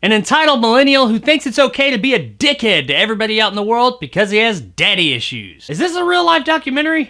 An entitled millennial who thinks it's okay to be a dickhead to everybody out in the world because he has daddy issues. Is this a real life documentary?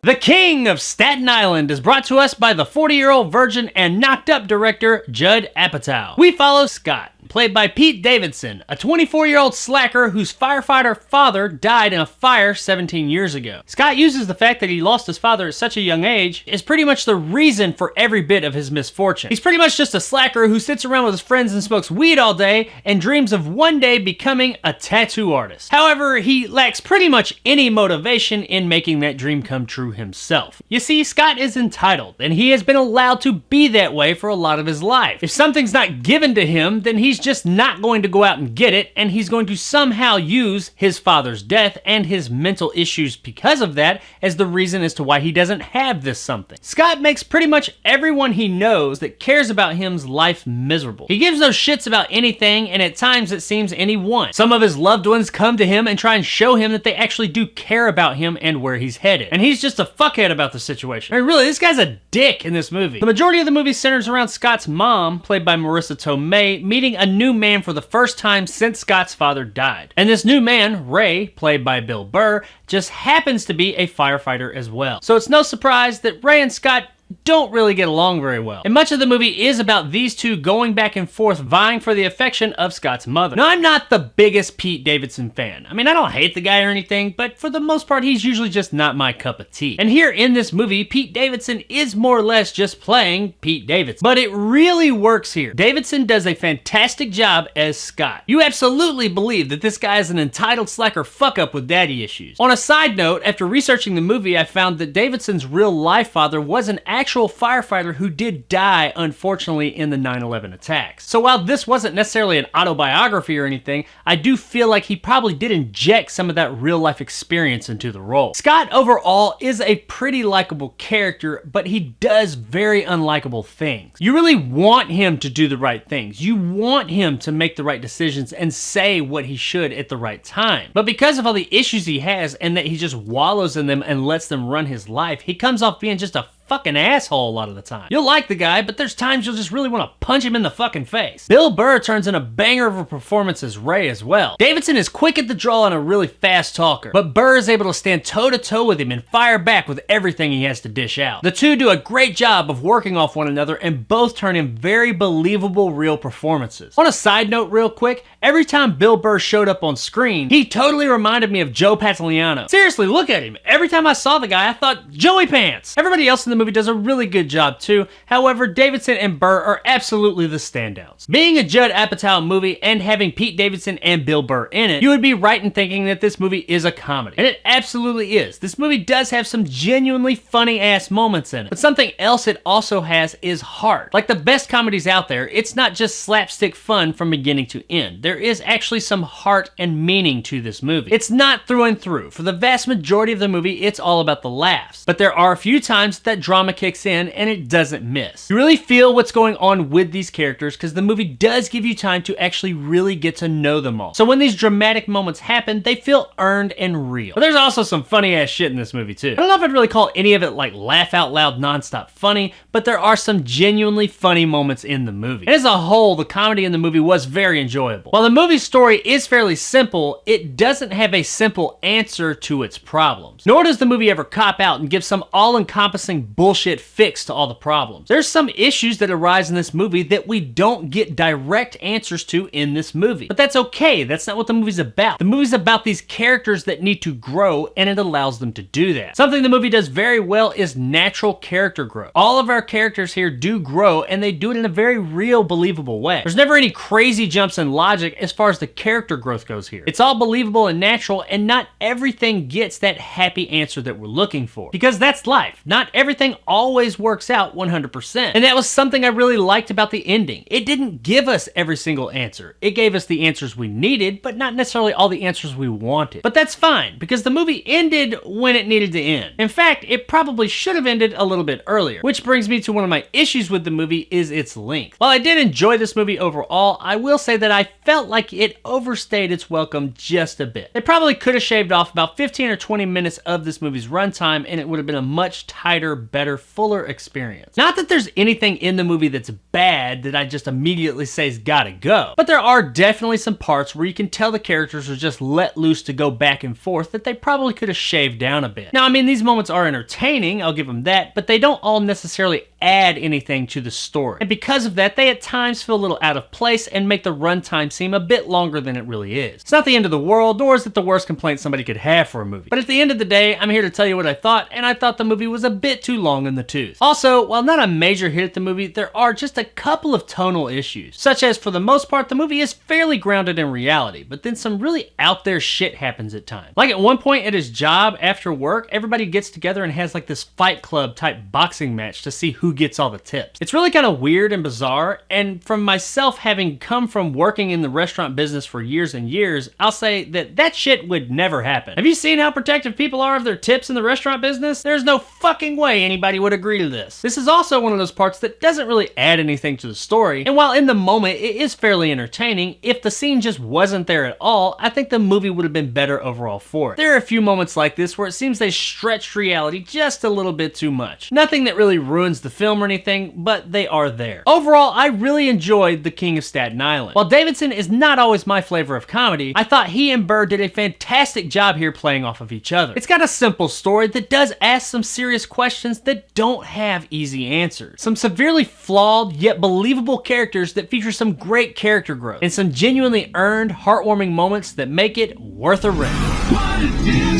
The King of Staten Island is brought to us by the 40-year-old virgin and knocked-up director Judd Apatow. We follow Scott, played by Pete Davidson, a 24-year-old slacker whose firefighter father died in a fire 17 years ago. Scott uses the fact that he lost his father at such a young age as pretty much the reason for every bit of his misfortune. He's pretty much just a slacker who sits around with his friends and smokes weed all day and dreams of one day becoming a tattoo artist. However, he lacks pretty much any motivation in making that dream come true himself. You see, Scott is entitled, and he has been allowed to be that way for a lot of his life. If something's not given to him, then he's just not going to go out and get it, and he's going to somehow use his father's death and his mental issues because of that as the reason as to why he doesn't have this something. Scott makes pretty much everyone he knows that cares about him's life miserable. He gives no shits about anything, and at times it seems anyone. Some of his loved ones come to him and try and show him that they actually do care about him and where he's headed. And he's just a fuckhead about the situation. I mean, really, this guy's a dick in this movie. The majority of the movie centers around Scott's mom, played by Marissa Tomei, meeting a new man for the first time since Scott's father died. And this new man, Ray, played by Bill Burr, just happens to be a firefighter as well. So it's no surprise that Ray and Scott don't really get along very well. And much of the movie is about these two going back and forth vying for the affection of Scott's mother. Now, I'm not the biggest Pete Davidson fan. I mean, I don't hate the guy or anything, but for the most part, he's usually just not my cup of tea. And here in this movie, Pete Davidson is more or less just playing Pete Davidson. But it really works here. Davidson does a fantastic job as Scott. You absolutely believe that this guy is an entitled slacker fuck-up with daddy issues. On a side note, after researching the movie, I found that Davidson's real-life father was an actual firefighter who did die, unfortunately, in the 9/11 attacks. So while this wasn't necessarily an autobiography or anything, I do feel like he probably did inject some of that real-life experience into the role. Scott, overall, is a pretty likable character, but he does very unlikable things. You really want him to do the right things. You want him to make the right decisions and say what he should at the right time. But because of all the issues he has and that he just wallows in them and lets them run his life, he comes off being just a fucking asshole a lot of the time. You'll like the guy, but there's times you'll just really want to punch him in the fucking face. Bill Burr turns in a banger of a performance as Ray as well. Davidson is quick at the draw and a really fast talker, but Burr is able to stand toe-to-toe with him and fire back with everything he has to dish out. The two do a great job of working off one another and both turn in very believable real performances. On a side note real quick, every time Bill Burr showed up on screen, he totally reminded me of Joe Pantoliano. Seriously, look at him. Every time I saw the guy, I thought, Joey Pants. Everybody else in the movie does a really good job too. However, Davidson and Burr are absolutely the standouts. Being a Judd Apatow movie and having Pete Davidson and Bill Burr in it, you would be right in thinking that this movie is a comedy. And it absolutely is. This movie does have some genuinely funny ass moments in it. But something else it also has is heart. Like the best comedies out there, it's not just slapstick fun from beginning to end. There is actually some heart and meaning to this movie. It's not through and through. For the vast majority of the movie, it's all about the laughs. But there are a few times that drama kicks in and it doesn't miss. You really feel what's going on with these characters because the movie does give you time to actually really get to know them all. So when these dramatic moments happen, they feel earned and real. But there's also some funny ass shit in this movie too. I don't know if I'd really call any of it like laugh out loud nonstop funny, but there are some genuinely funny moments in the movie. And as a whole, the comedy in the movie was very enjoyable. While the movie's story is fairly simple, it doesn't have a simple answer to its problems. Nor does the movie ever cop out and give some all-encompassing bullshit fix to all the problems. There's some issues that arise in this movie that we don't get direct answers to in this movie. But that's okay. That's not what the movie's about. The movie's about these characters that need to grow, and it allows them to do that. Something the movie does very well is natural character growth. All of our characters here do grow, and they do it in a very real, believable way. There's never any crazy jumps in logic as far as the character growth goes here. It's all believable and natural, and not everything gets that happy answer that we're looking for. Because that's life. Not everything everything always works out 100%. And that was something I really liked about the ending. It didn't give us every single answer. It gave us the answers we needed, but not necessarily all the answers we wanted. But that's fine, because the movie ended when it needed to end. In fact, it probably should have ended a little bit earlier, which brings me to one of my issues with the movie is its length. While I did enjoy this movie overall, I will say that I felt like it overstayed its welcome just a bit. They probably could have shaved off about 15 or 20 minutes of this movie's runtime, and it would have been a much tighter, better, fuller experience. Not that there's anything in the movie that's bad that I just immediately say's gotta go, but there are definitely some parts where you can tell the characters are just let loose to go back and forth that they probably could have shaved down a bit. Now, I mean, these moments are entertaining, I'll give them that, but they don't all necessarily add anything to the story. And because of that, they at times feel a little out of place and make the runtime seem a bit longer than it really is. It's not the end of the world, nor is it the worst complaint somebody could have for a movie. But at the end of the day, I'm here to tell you what I thought, and I thought the movie was a bit too long in the tooth. Also, while not a major hit at the movie, there are just a couple of tonal issues, such as for the most part, the movie is fairly grounded in reality, but then some really out there shit happens at times. Like at one point at his job after work, everybody gets together and has like this Fight Club type boxing match to see who gets all the tips. It's really kind of weird and bizarre, and from myself having come from working in the restaurant business for years and years, I'll say that that shit would never happen. Have you seen how protective people are of their tips in the restaurant business? There's no fucking way anybody would agree to this. This is also one of those parts that doesn't really add anything to the story, and while in the moment it is fairly entertaining, if the scene just wasn't there at all, I think the movie would have been better overall for it. There are a few moments like this where it seems they stretched reality just a little bit too much. Nothing that really ruins the film or anything, but they are there. Overall, I really enjoyed The King of Staten Island. While Davidson is not always my flavor of comedy, I thought he and Burr did a fantastic job here playing off of each other. It's got a simple story that does ask some serious questions that don't have easy answers. Some severely flawed yet believable characters that feature some great character growth, and some genuinely earned, heartwarming moments that make it worth a rent.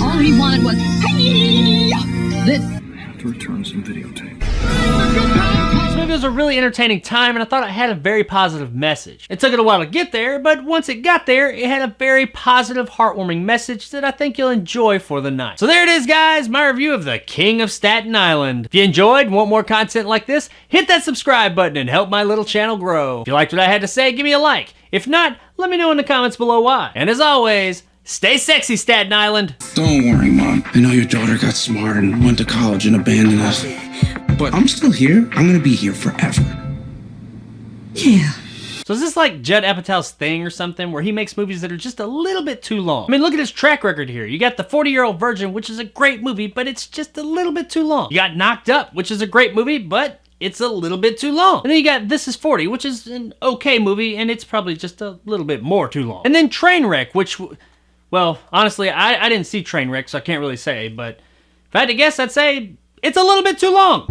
All he wanted was, hey, this. I have to return some videotape. This movie was a really entertaining time, and I thought it had a very positive message. It took it a while to get there, but once it got there, it had a very positive, heartwarming message that I think you'll enjoy for the night. So there it is, guys, my review of The King of Staten Island. If you enjoyed and want more content like this, hit that subscribe button and help my little channel grow. If you liked what I had to say, give me a like. If not, let me know in the comments below why. And as always, stay sexy, Staten Island. Don't worry, Mom. I know your daughter got smart and went to college and abandoned us. But I'm still here. I'm gonna be here forever. Yeah. So is this like Judd Apatow's thing or something, where he makes movies that are just a little bit too long? I mean, look at his track record here. You got The 40-Year-Old Virgin, which is a great movie, but it's just a little bit too long. You got Knocked Up, which is a great movie, but it's a little bit too long. And then you got This Is 40, which is an okay movie, and it's probably just a little bit more too long. And then Trainwreck, which, well, honestly, I didn't see Trainwreck, so I can't really say, but if I had to guess, I'd say it's a little bit too long.